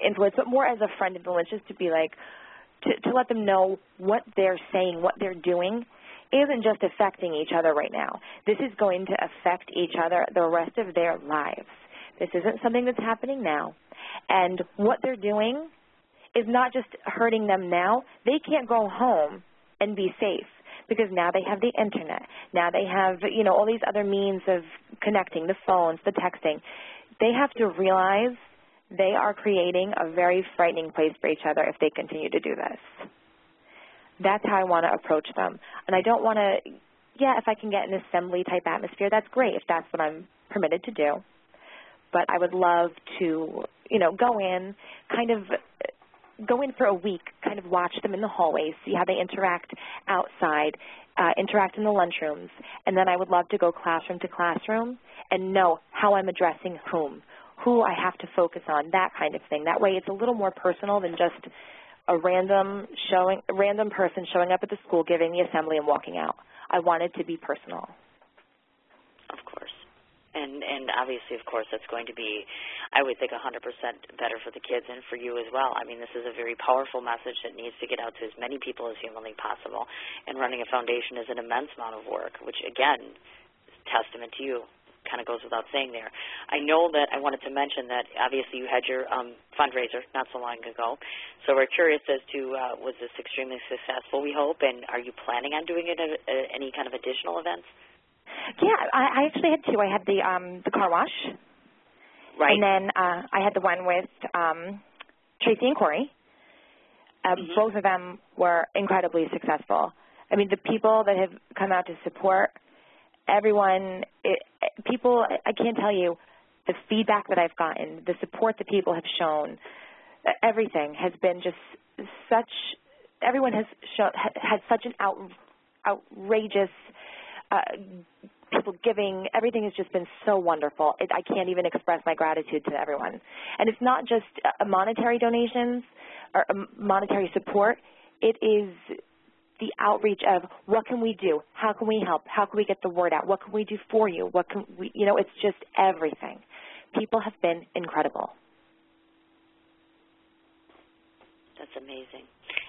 influence, but more as a friend influence, just to be like, to let them know what they're saying, what they're doing isn't just affecting each other right now. This is going to affect each other the rest of their lives. This isn't something that's happening now. And what they're doing is not just hurting them now. They can't go home and be safe, because now they have the internet. Now they have, all these other means of connecting, the phones, the texting. They have to realize they are creating a very frightening place for each other if they continue to do this. That's how I want to approach them. And I don't want to, if I can get an assembly-type atmosphere, that's great, if that's what I'm permitted to do. But I would love to, go in for a week, kind of watch them in the hallways, see how they interact outside, interact in the lunchrooms. And then I would love to go classroom to classroom and know how I'm addressing who I have to focus on, that kind of thing. That way it's a little more personal than just a random person showing up at the school, giving the assembly, and walking out. I want it to be personal. Of course. And obviously, of course, that's going to be, I would think, 100% better for the kids and for you as well. I mean, this is a very powerful message that needs to get out to as many people as humanly possible. And running a foundation is an immense amount of work, which, again, is a testament to you. Kind of goes without saying there. I know that I wanted to mention that obviously you had your fundraiser not so long ago, so we're curious as to was this extremely successful, we hope, and are you planning on doing it at any kind of additional events? Yeah, I actually had two. I had the car wash, right, and then I had the one with Tracy and Corey. Both of them were incredibly successful. I mean, the people that have come out to support, everyone, people, I can't tell you the feedback that I've gotten, the support that people have shown, everything has been just such, everyone has had such an outrageous, people giving. Everything has just been so wonderful. I can't even express my gratitude to everyone. And it's not just monetary donations or monetary support. It is the outreach of what can we do? How can we help? How can we get the word out? What can we do for you? What can we, it's just everything. People have been incredible. That's amazing.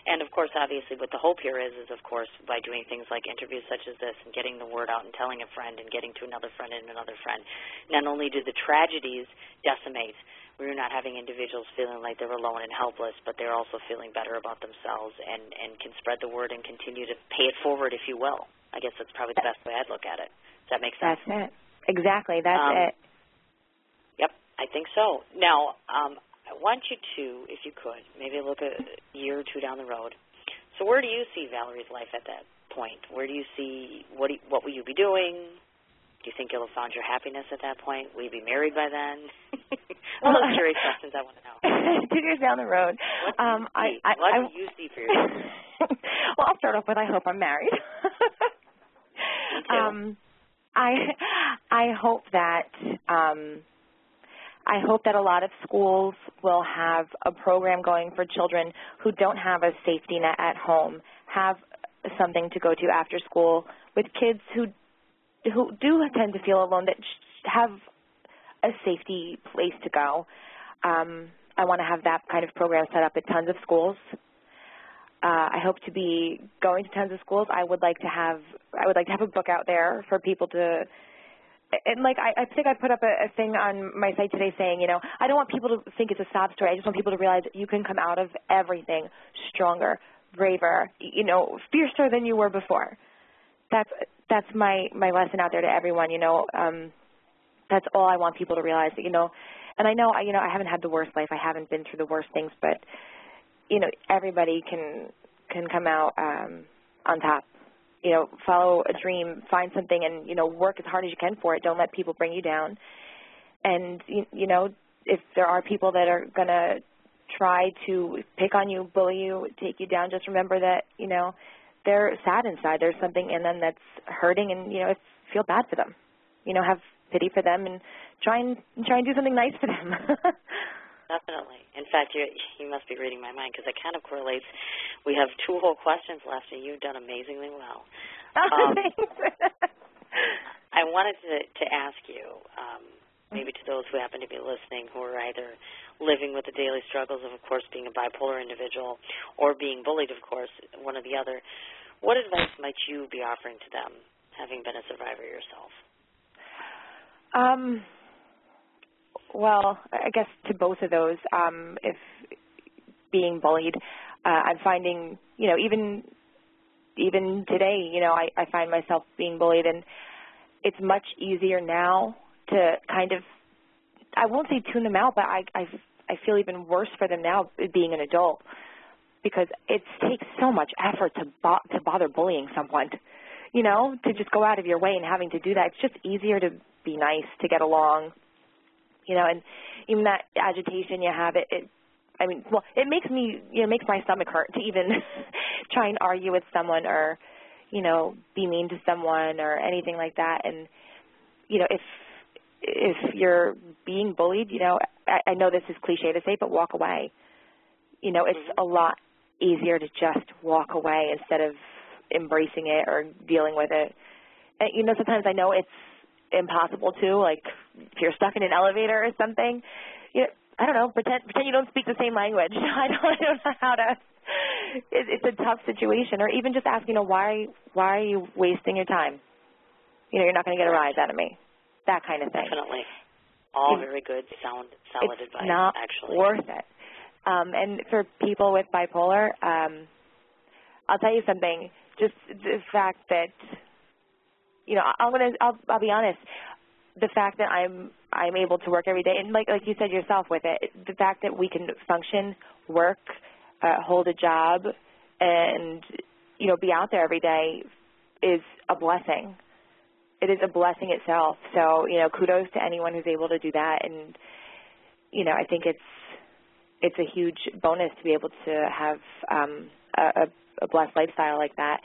And, of course, obviously what the hope here is, of course, by doing things like interviews such as this and getting the word out and telling a friend and getting to another friend and another friend, not only do the tragedies decimate, we're not having individuals feeling like they're alone and helpless, but they're also feeling better about themselves and can spread the word and continue to pay it forward, if you will. I guess that's probably the best way I'd look at it. Does that make sense? That's it. Exactly. That's it. Yep, I think so. Now, I want you to, if you could, maybe look a year or two down the road. So where do you see Valerie's life at that point? Where do you see, what will you be doing? Do you think you'll have found your happiness at that point? Will you be married by then? All those curious questions I want to know. 2 years down the road. What do you see for yourself? Well, I'll start off with I hope I'm married. Me too. I hope that a lot of schools will have a program going for children who don't have a safety net at home, have something to go to after school with kids who do tend to feel alone, that have a safety place to go. I want to have that kind of program set up at tons of schools. I hope to be going to tons of schools. I would like to have a book out there for people to. And I think I put up a thing on my site today saying, I don't want people to think it's a sob story. I just want people to realize that you can come out of everything stronger, braver, fiercer than you were before. That's my lesson out there to everyone. That's all I want people to realize. And I know I haven't had the worst life. I haven't been through the worst things, but everybody can come out on top. Follow a dream, find something, and, work as hard as you can for it. Don't let people bring you down. And, if there are people that are going to try to pick on you, bully you, take you down, just remember that, they're sad inside. There's something in them that's hurting, and, feel bad for them. Have pity for them and try and do something nice for them. Definitely. In fact, you must be reading my mind because it kind of correlates. We have 2 whole questions left, and you've done amazingly well. I wanted to ask you, maybe to those who happen to be listening who are either living with the daily struggles of course, being a bipolar individual or being bullied, of course, one or the other, what advice might you be offering to them, having been a survivor yourself? Well, I guess to both of those, if being bullied, I'm finding, even today, I find myself being bullied, and it's much easier now to kind of, I won't say tune them out, but I feel even worse for them now being an adult, because it takes so much effort to bother bullying someone, to just go out of your way and having to do that. It's just easier to be nice, to get along. And even that agitation you have, it makes me, makes my stomach hurt to even try and argue with someone or, be mean to someone or anything like that. And, if you're being bullied, I know this is cliche to say, but walk away. It's a lot easier to just walk away instead of embracing it or dealing with it. And, sometimes I know it's impossible to, like if you're stuck in an elevator or something, I don't know, pretend you don't speak the same language. I don't know how to, it's a tough situation. Or even just ask, why are you wasting your time? You're not going to get a rise out of me. That kind of thing. Definitely. All very good, solid advice, it's not actually. Worth it. And for people with bipolar, I'll tell you something, just the fact that, I'll be honest. The fact that I'm able to work every day, and like you said yourself with it, the fact that we can function, work, hold a job, and be out there every day is a blessing. It is a blessing itself. So kudos to anyone who's able to do that, and I think it's a huge bonus to be able to have a blessed lifestyle like that.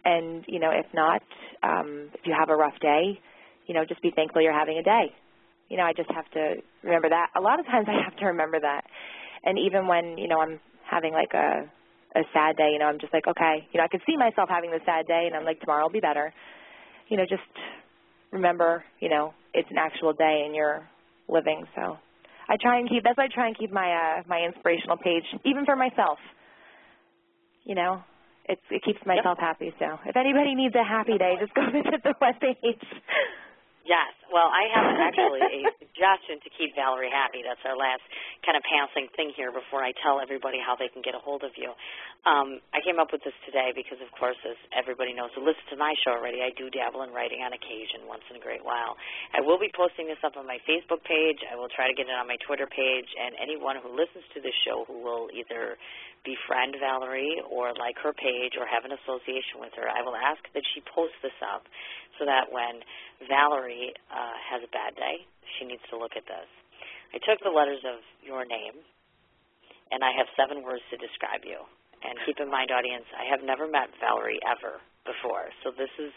And if not, if you have a rough day, just be thankful you're having a day. I just have to remember that. A lot of times I have to remember that. And even when, I'm having like a sad day, I'm just like, okay, I could see myself having the sad day and I'm like, tomorrow will be better. Just remember, it's an actual day and you're living. So that's why I try and keep my, my inspirational page, even for myself. It keeps myself happy. So if anybody needs a happy day, just go visit the webpage. Yes. Well, I have actually a suggestion to keep Valerie happy. That's our last kind of passing thing here before I tell everybody how they can get a hold of you. I came up with this today because, of course, as everybody knows who listens to my show already, I do dabble in writing on occasion once in a great while. I will be posting this up on my Facebook page. I will try to get it on my Twitter page, and anyone who listens to this show who will either befriend Valerie or like her page or have an association with her, I will ask that she post this up so that when Valerie has a bad day, she needs to look at this. I took the letters of your name, and I have 7 words to describe you. And keep in mind, audience, I have never met Valerie ever before, so this is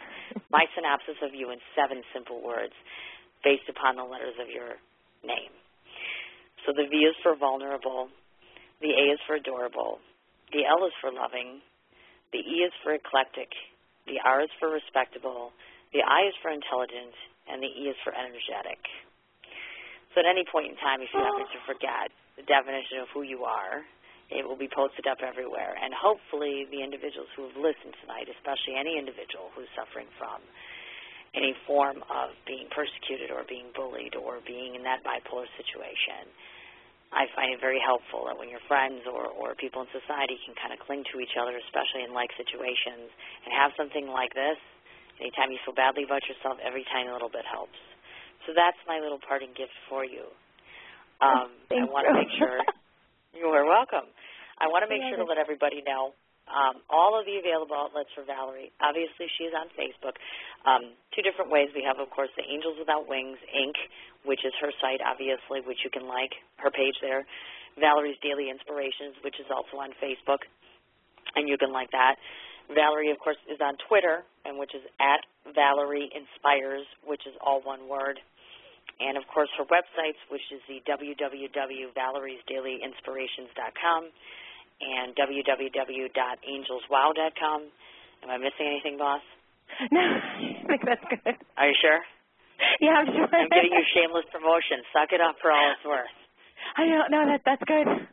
my synopsis of you in 7 simple words based upon the letters of your name. So the V is for vulnerable, the A is for adorable, the L is for loving, the E is for eclectic, the R is for respectable, the I is for intelligent, and the E is for energetic. So at any point in time, if you happen to forget the definition of who you are, it will be posted up everywhere. And hopefully the individuals who have listened tonight, especially any individual who's suffering from any form of being persecuted or being bullied or being in that bipolar situation, I find it very helpful that when your friends or people in society can kind of cling to each other, especially in like situations, and have something like this, anytime you feel badly about yourself, every tiny little bit helps. So that's my little parting gift for you. I want to make sure you are welcome. I want to make sure to let everybody know all of the available outlets for Valerie. Obviously, she's on Facebook. 2 different ways. We have, of course, the Angels Without Wings, Inc., which is her site, obviously, which you can like, her page there. Valerie's Daily Inspirations, which is also on Facebook, and you can like that. Valerie, of course, is on Twitter, and which is at Valerie Inspires, which is all one word. And, of course, her websites, which is the www.valeriesdailyinspirations.com and www.angelswow.com. Am I missing anything, boss? No, I think that's good. Are you sure? Yeah, I'm sure. I'm getting you shameless promotion. Suck it up for all it's worth. I don't know. That's good.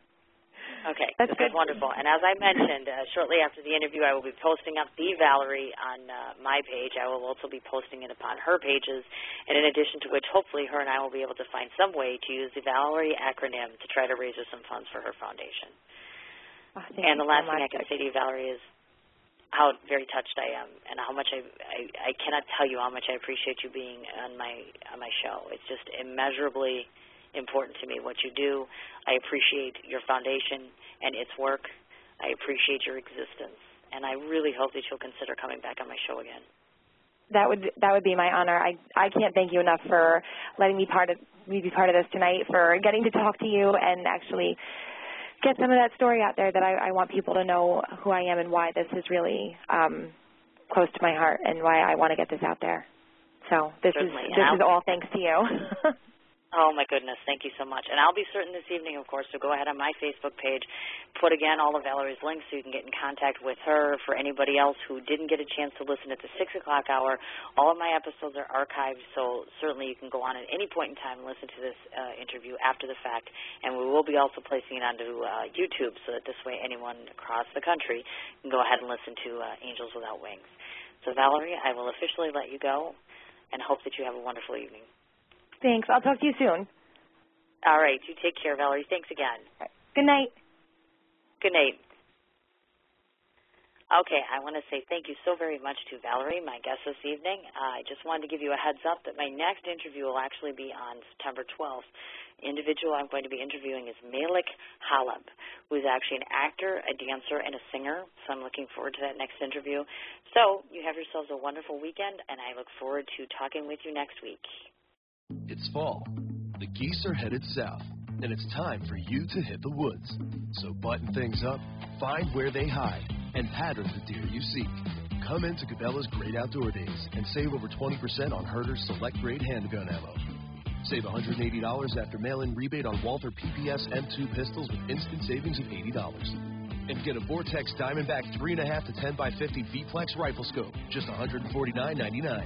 Okay, that's this good. is wonderful. And as I mentioned, shortly after the interview, I will be posting up the Valerie on my page. I will also be posting it upon her pages, and in addition to which, hopefully, her and I will be able to find some way to use the Valerie acronym to try to raise her some funds for her foundation. Oh, and the last thing I can say to you, Valerie, is how very touched I am, and how much I cannot tell you how much I appreciate you being on my show. It's just immeasurably important to me what you do. I appreciate your foundation and its work. I appreciate your existence, and I really hope that you'll consider coming back on my show again. That would be my honor. I can't thank you enough for letting me be part of this tonight, for getting to talk to you and actually get some of that story out there that I want people to know who I am and why this is really close to my heart and why I want to get this out there. So this is all thanks to you. Oh, my goodness. Thank you so much. And I'll be certain this evening, of course, to go ahead on my Facebook page, put again all of Valerie's links so you can get in contact with her. For anybody else who didn't get a chance to listen at the 6 o'clock hour, all of my episodes are archived, so certainly you can go on at any point in time and listen to this interview after the fact. And we will be also placing it onto YouTube so that this way anyone across the country can go ahead and listen to Angels Without Wings. So, Valerie, I will officially let you go and hope that you have a wonderful evening. Thanks. I'll talk to you soon. All right. You take care, Valerie. Thanks again. Right. Good night. Good night. Okay, I want to say thank you so very much to Valerie, my guest this evening. I just wanted to give you a heads up that my next interview will actually be on September 12th. The individual I'm going to be interviewing is Malik Halab, who is actually an actor, a dancer, and a singer. So I'm looking forward to that next interview. So you have yourselves a wonderful weekend, and I look forward to talking with you next week. It's fall. The geese are headed south, and it's time for you to hit the woods. So button things up, find where they hide, and pattern the deer you seek. Come into Cabela's Great Outdoor Days and save over 20% on Herter's select grade handgun ammo. Save $180 after mail-in rebate on Walther PPS M2 pistols with instant savings of $80. And get a Vortex Diamondback 3.5 to 10 by 50 V-Flex rifle scope, just $149.99.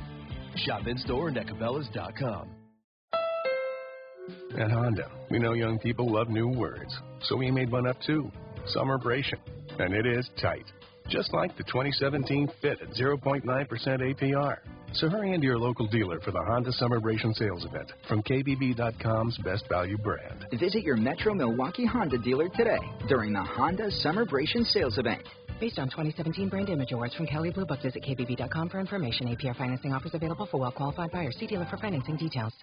Shop in-store and at Cabela's.com. At Honda, we know young people love new words, so we made one up too. Summerbration. And it is tight. Just like the 2017 Fit at 0.9% APR. So hurry into your local dealer for the Honda Summerbration sales event from KBB.com's best value brand. Visit your Metro Milwaukee Honda dealer today during the Honda Summerbration sales event. Based on 2017 Brand Image Awards from Kelley Blue Book, visit KBB.com for information. APR financing offers available for well-qualified buyers. See dealer for financing details.